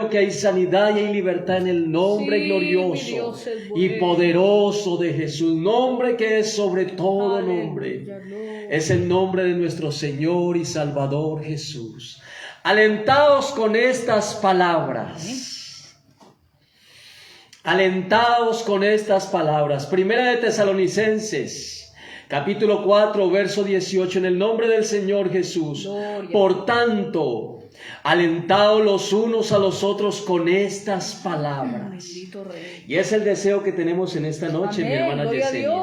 declaro que hay sanidad y hay libertad en el nombre glorioso y poderoso de Jesús. Nombre que es sobre todo nombre. Es el nombre de nuestro Señor y Salvador Jesús. Alentados con estas palabras. Alentados con estas palabras. Primera de Tesalonicenses, capítulo 4, verso 18, en el nombre del Señor Jesús. Gloria. Por tanto, alentados los unos a los otros con estas palabras. Y es el deseo que tenemos en esta noche, amén, mi hermana Yesenia,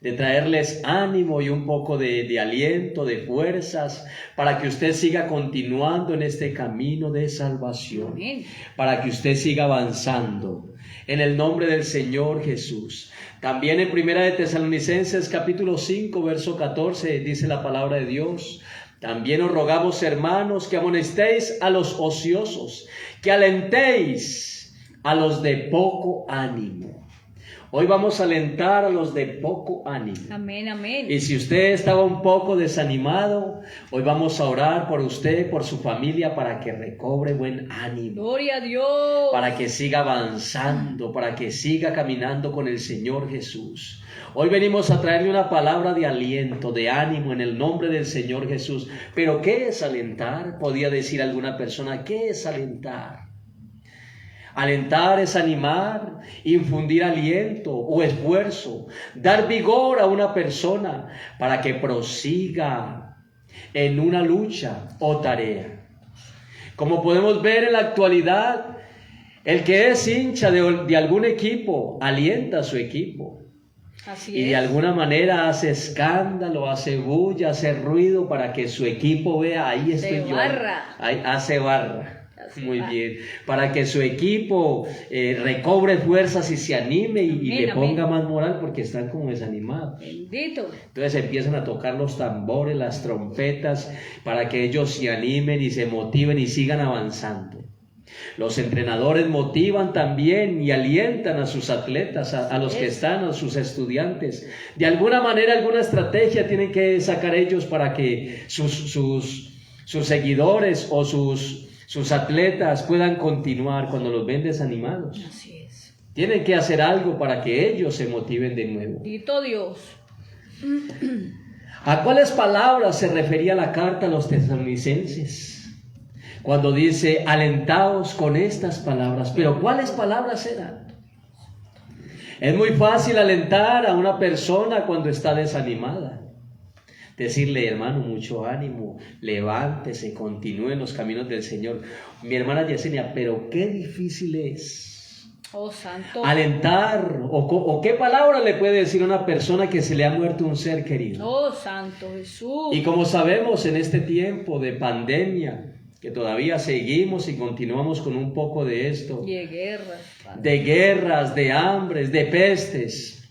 de traerles ánimo y un poco de aliento, de fuerzas, para que usted siga continuando en este camino de salvación, amén, para que usted siga avanzando en el nombre del Señor Jesús. También en Primera de Tesalonicenses capítulo 5 verso 14 dice la palabra de Dios: también os rogamos, hermanos, que amonestéis a los ociosos, que alentéis a los de poco ánimo. Hoy vamos a alentar a los de poco ánimo. Amén, amén. Y si usted estaba un poco desanimado, hoy vamos a orar por usted, por su familia, para que recobre buen ánimo. Gloria a Dios. Para que siga avanzando, para que siga caminando con el Señor Jesús. Hoy venimos a traerle una palabra de aliento, de ánimo en el nombre del Señor Jesús. Pero ¿qué es alentar? Podía decir alguna persona, ¿qué es alentar? Alentar es animar, infundir aliento o esfuerzo, dar vigor a una persona para que prosiga en una lucha o tarea. Como podemos ver en la actualidad, el que es hincha de algún equipo alienta a su equipo. Así y de alguna manera hace escándalo, hace bulla, hace ruido para que su equipo vea, ahí estoy yo. Ahí hace barra. Muy bien, para que su equipo recobre fuerzas y se anime y le ponga más moral, porque están como desanimados. Bendito. Entonces empiezan a tocar los tambores, las trompetas, para que ellos se animen y se motiven y sigan avanzando. Los entrenadores motivan también y alientan a sus atletas, a los que están, a sus estudiantes. De alguna manera, alguna estrategia tienen que sacar ellos para que sus seguidores o sus atletas puedan continuar cuando los ven desanimados. Así es. Tienen que hacer algo para que ellos se motiven de nuevo. Bendito Dios. ¿A cuáles palabras se refería la carta a los tesalonicenses? Cuando dice, alentaos con estas palabras. ¿Pero cuáles palabras eran? Es muy fácil alentar a una persona cuando está desanimada. Decirle, hermano, mucho ánimo, levántese, continúe en los caminos del Señor. Mi hermana Yesenia, pero qué difícil es. Oh, santo. Alentar, o qué palabra le puede decir a una persona que se le ha muerto un ser querido. Oh, santo Jesús. Y como sabemos, en este tiempo de pandemia, que todavía seguimos y continuamos con un poco de esto. Y de guerras, de hambres, de pestes.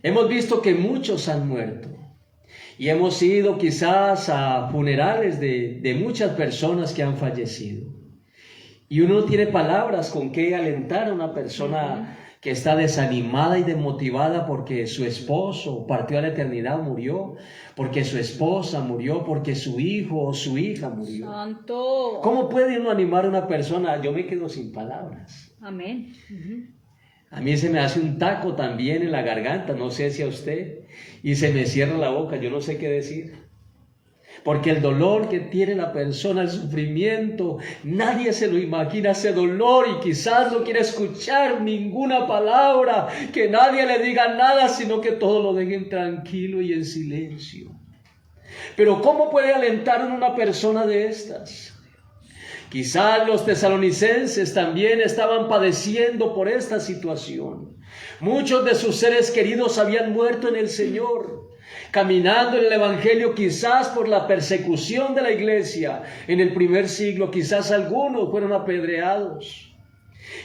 Hemos visto que muchos han muerto. Y hemos ido quizás a funerales de muchas personas que han fallecido. Y uno no tiene palabras con qué alentar a una persona que está desanimada y desmotivada porque su esposo partió a la eternidad, murió, porque su esposa murió, porque su hijo o su hija murió. Santo. ¿Cómo puede uno animar a una persona? Yo me quedo sin palabras. Amén. A mí se me hace un taco también en la garganta, no sé si a usted, y se me cierra la boca, yo no sé qué decir. Porque el dolor que tiene la persona, el sufrimiento, nadie se lo imagina ese dolor y quizás no quiere escuchar ninguna palabra, que nadie le diga nada, sino que todo lo dejen tranquilo y en silencio. Pero ¿cómo puede alentar a una persona de estas? Quizás los tesalonicenses también estaban padeciendo por esta situación. Muchos de sus seres queridos habían muerto en el Señor, caminando en el Evangelio, quizás por la persecución de la iglesia en el primer siglo. Quizás algunos fueron apedreados.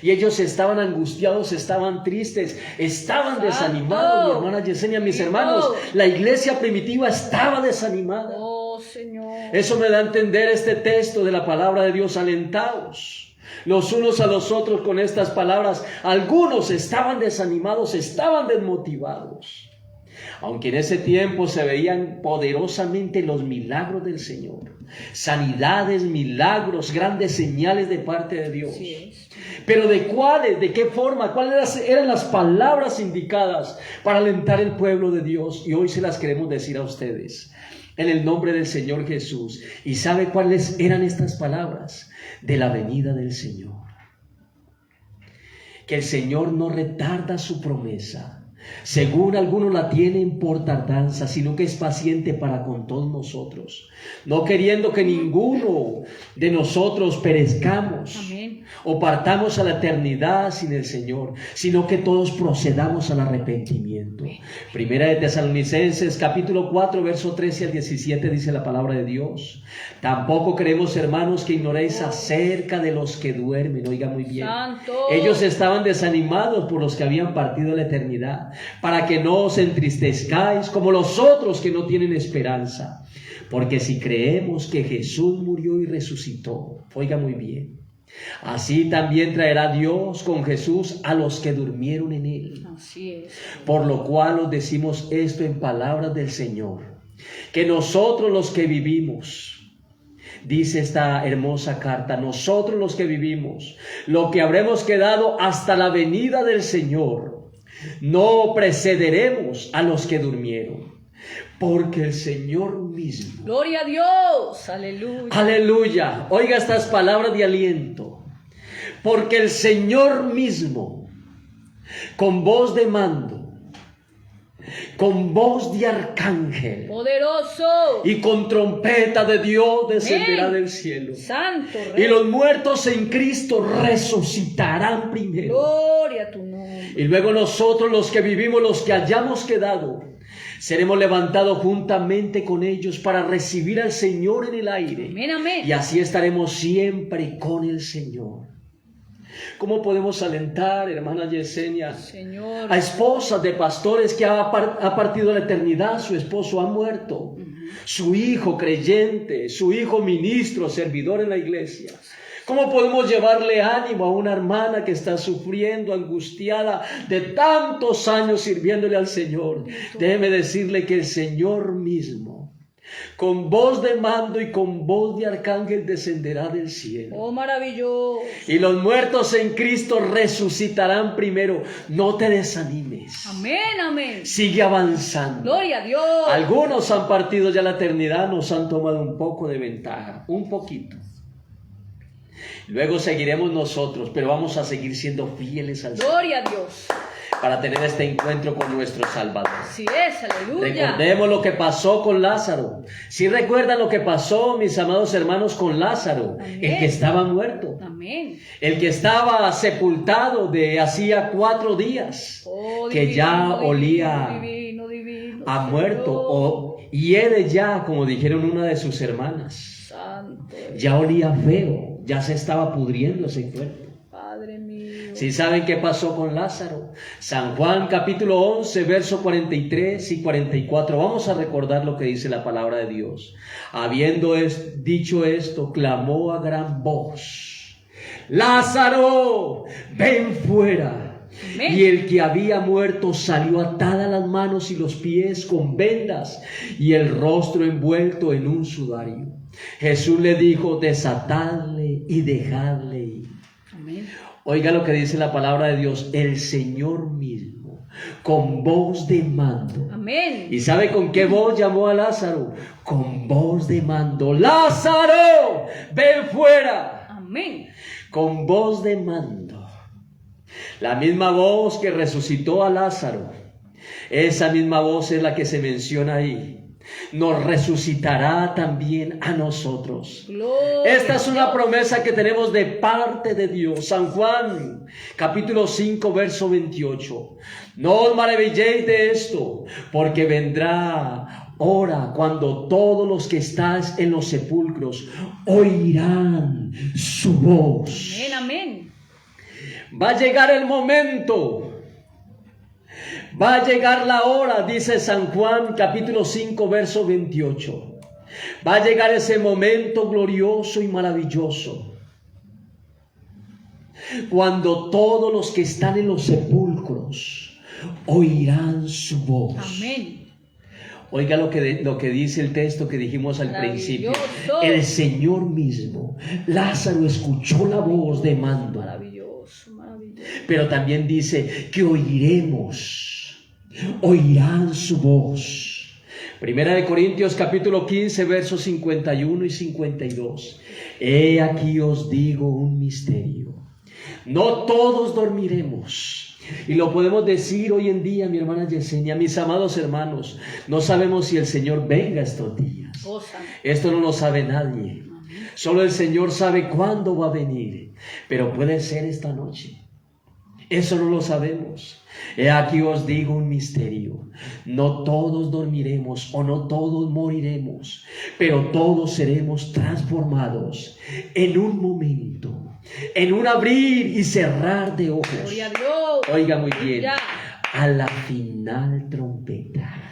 Y ellos estaban angustiados, estaban tristes, estaban desanimados. Mi hermana Yesenia, mis hermanos, la iglesia primitiva estaba desanimada. Oh, Señor. Eso me da a entender este texto de la palabra de Dios. Alentaos los unos a los otros con estas palabras. Algunos estaban desanimados, estaban desmotivados. Aunque en ese tiempo se veían poderosamente los milagros del Señor, sanidades, milagros, grandes señales de parte de Dios. Pero ¿de cuáles? ¿De qué forma? ¿Cuáles eran las palabras indicadas para alentar el pueblo de Dios? Y hoy se las queremos decir a ustedes, en el nombre del Señor Jesús. ¿Y sabe cuáles eran estas palabras? De la venida del Señor. Que el Señor no retarda su promesa, según algunos la tienen por tardanza, sino que es paciente para con todos nosotros, no queriendo que ninguno de nosotros perezcamos. Amén. O partamos a la eternidad sin el Señor, sino que todos procedamos al arrepentimiento. Primera de Tesalonicenses capítulo 4 verso 13 al 17 dice la palabra de Dios: tampoco queremos, hermanos, que ignoréis acerca de los que duermen. Oiga muy bien. Santo. Ellos estaban desanimados por los que habían partido a la eternidad, para que no os entristezcáis como los otros que no tienen esperanza. Porque si creemos que Jesús murió y resucitó, oiga muy bien, así también traerá Dios con Jesús a los que durmieron en él. Así es. Por lo cual os decimos esto en palabras del Señor, que nosotros los que vivimos, dice esta hermosa carta, nosotros los que vivimos, lo que habremos quedado hasta la venida del Señor, no precederemos a los que durmieron. Porque el Señor mismo. Gloria a Dios. Aleluya. Aleluya. Oiga estas palabras de aliento. Porque el Señor mismo, con voz de mando, con voz de arcángel, poderoso, y con trompeta de Dios descenderá del cielo. Santo Rey. Y los muertos en Cristo resucitarán primero. Gloria a tu nombre. Y luego nosotros, los que vivimos, los que hayamos quedado, seremos levantados juntamente con ellos para recibir al Señor en el aire. Amén, amén. Y así estaremos siempre con el Señor. ¿Cómo podemos alentar, hermana Yesenia, Señor, a esposas de pastores que ha partido a la eternidad? Su esposo ha muerto, su hijo creyente, su hijo ministro, servidor en la iglesia. ¿Cómo podemos llevarle ánimo a una hermana que está sufriendo, angustiada de tantos años sirviéndole al Señor? Déjeme decirle que el Señor mismo, con voz de mando y con voz de arcángel, descenderá del cielo. ¡Oh, maravilloso! Y los muertos en Cristo resucitarán primero. No te desanimes. Amén, amén. Sigue avanzando. Gloria a Dios. Algunos han partido ya a la eternidad, nos han tomado un poco de ventaja, un poquito. Luego seguiremos nosotros, pero vamos a seguir siendo fieles al Señor. Gloria a Dios. Para tener este encuentro con nuestro Salvador. Así es, aleluya. Recordemos lo que pasó con Lázaro. Si recuerdan lo que pasó, mis amados hermanos, con Lázaro, amén, el que estaba muerto. Amén. El que estaba sepultado de hacía 4 días, que divino, ya olía divino, a muerto, y él ya, como dijeron una de sus hermanas, santo, ya olía feo, ya se estaba pudriendo ese cuerpo. Padre mío. ¿Sí saben qué pasó con Lázaro? San Juan capítulo 11, verso 43 y 44. Vamos a recordar lo que dice la palabra de Dios. Habiendo dicho esto, clamó a gran voz: Lázaro, ven fuera. Amén. Y el que había muerto salió atadas las manos y los pies con vendas y el rostro envuelto en un sudario. Jesús le dijo: desatadle y dejadle ir. Amén. Oiga lo que dice la palabra de Dios: el Señor mismo, con voz de mando. Amén. ¿Y sabe con qué voz llamó a Lázaro? Con voz de mando: Lázaro, ven fuera. Amén. Con voz de mando. La misma voz que resucitó a Lázaro, esa misma voz es la que se menciona ahí. Nos resucitará también a nosotros. Gloria. Esta es una promesa que tenemos de parte de Dios. San Juan capítulo 5 verso 28. No os maravilléis de esto, porque vendrá hora cuando todos los que estáis en los sepulcros oirán su voz. Amén, amén. Va a llegar el momento. Va a llegar la hora, dice San Juan capítulo 5 verso 28. Va a llegar ese momento glorioso y maravilloso, cuando todos los que están en los sepulcros oirán su voz. Amén. Oiga lo que dice el texto que dijimos al principio. Maravilloso. El Señor mismo, Lázaro escuchó la voz de mando. Maravilloso, maravilloso. Pero también dice que oirán su voz. Primera de Corintios capítulo 15 versos 51 y 52. He aquí os digo un misterio. No todos dormiremos. Y lo podemos decir hoy en día, mi hermana Yesenia, mis amados hermanos, no sabemos si el Señor venga estos días. Esto no lo sabe nadie. Solo el Señor sabe cuándo va a venir, pero puede ser esta noche. Eso no lo sabemos. He aquí os digo un misterio. No todos dormiremos o no todos moriremos, pero todos seremos transformados en un momento, en un abrir y cerrar de ojos. Gloria a Dios. Oiga muy bien. A la final trompeta.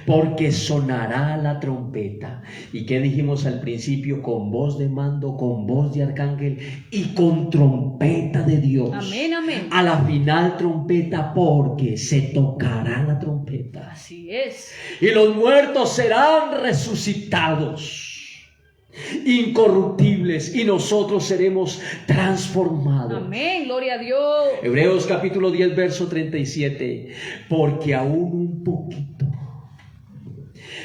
Porque sonará la trompeta. ¿Y qué dijimos al principio? Con voz de mando, con voz de arcángel y con trompeta de Dios. Amén, amén. A la final trompeta, porque se tocará la trompeta. Así es. Y los muertos serán resucitados, incorruptibles, y nosotros seremos transformados. Amén, gloria a Dios. Hebreos capítulo 10 verso 37. Porque aún un poquito.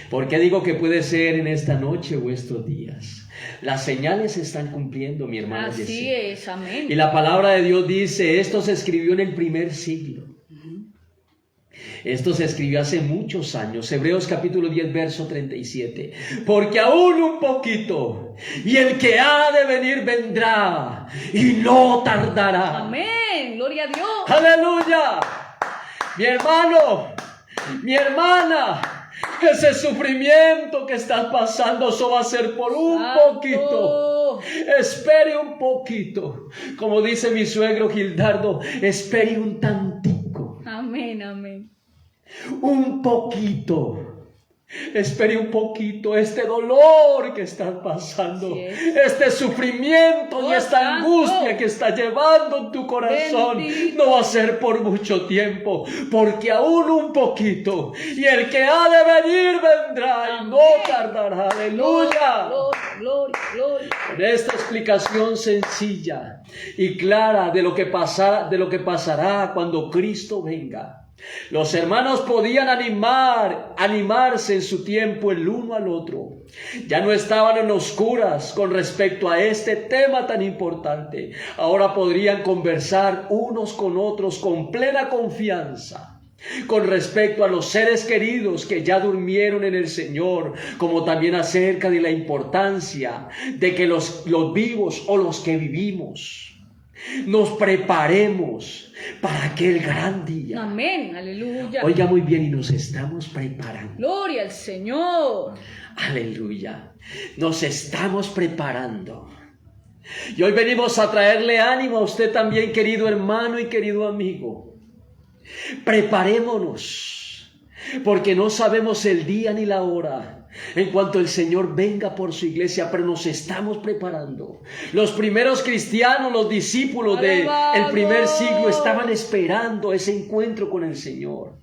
¿Por qué digo que puede ser en esta noche o estos días? Las señales se están cumpliendo, mi hermana Así Yesenia. es, amén. Y la palabra de Dios dice, esto se escribió en el primer siglo. Esto se escribió hace muchos años. Hebreos capítulo 10 verso 37. Porque aún un poquito, y el que ha de venir vendrá, y no tardará. Amén, gloria a Dios. ¡Aleluya! Mi hermano, mi hermana, ese sufrimiento que estás pasando, eso va a ser por un poquito. Espere un poquito. Como dice mi suegro Gildardo, espere un tantico. Amén, amén. Un poquito. Espere un poquito este dolor que estás pasando, este sufrimiento y esta angustia que está llevando en tu corazón. No va a ser por mucho tiempo, porque aún un poquito, y el que ha de venir vendrá y no tardará. Aleluya. Gloria, gloria. Con esta explicación sencilla y clara de lo que pasará cuando Cristo venga, los hermanos podían animarse en su tiempo el uno al otro. Ya no estaban en oscuras con respecto a este tema tan importante. Ahora podrían conversar unos con otros con plena confianza con respecto a los seres queridos que ya durmieron en el Señor, como también acerca de la importancia de que los vivos o los que vivimos nos preparemos para aquel gran día. Amén, aleluya. Oiga muy bien, y nos estamos preparando. Gloria al Señor. Aleluya. Nos estamos preparando. Y hoy venimos a traerle ánimo a usted también, querido hermano y querido amigo. Preparémonos, porque no sabemos el día ni la hora en cuanto el Señor venga por su iglesia, pero nos estamos preparando. Los primeros cristianos, los discípulos del primer siglo estaban esperando ese encuentro con el Señor.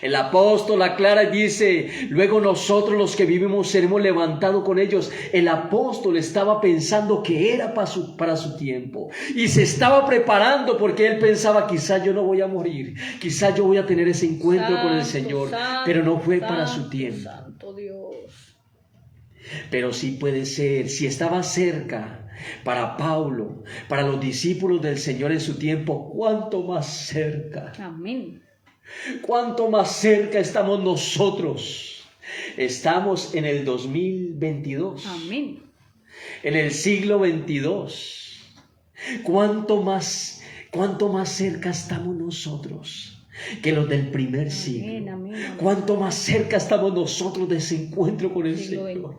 El apóstol aclara y dice, luego nosotros los que vivimos seremos levantados con ellos. El apóstol estaba pensando que era para su tiempo y se estaba preparando, porque él pensaba, quizá yo no voy a morir, quizá yo voy a tener ese encuentro con el Señor, pero no fue para su tiempo. Santo Dios. Pero sí puede ser, si estaba cerca para Pablo, para los discípulos del Señor en su tiempo, ¿cuánto más cerca? Amén. ¿Cuánto más cerca estamos nosotros? Estamos en el 2022. Amén. En el siglo 22. ¿Cuánto más cerca estamos nosotros que los del primer siglo? Amén, amén. ¿Cuánto más cerca estamos nosotros de ese encuentro con el Señor?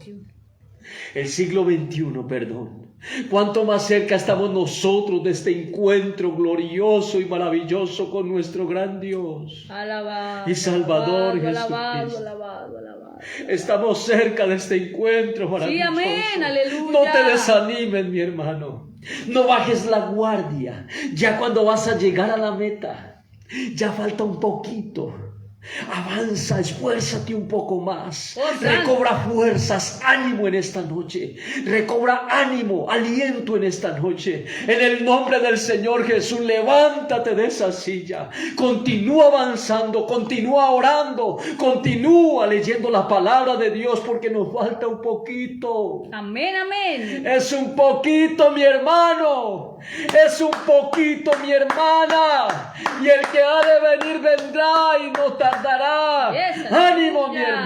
El siglo 21, perdón. ¿Cuánto más cerca estamos nosotros de este encuentro glorioso y maravilloso con nuestro gran Dios Alabado, y Salvador alabado, Jesucristo? Estamos cerca de este encuentro maravilloso. Sí, amén, aleluya. No te desanimes, mi hermano. No bajes la guardia. Ya cuando vas a llegar a la meta, ya falta un poquito. Avanza, esfuérzate un poco más. Oh, santo. Recobra fuerzas, ánimo en esta noche. Recobra ánimo, aliento en esta noche. En el nombre del Señor Jesús, levántate de esa silla. Continúa avanzando, continúa orando, continúa leyendo la palabra de Dios porque nos falta un poquito. Amén, amén. Es un poquito, mi hermano. Es un poquito, mi hermana. Y el que ha de venir vendrá y no tardará. Yes, Ánimo, mi aleluya. hermano.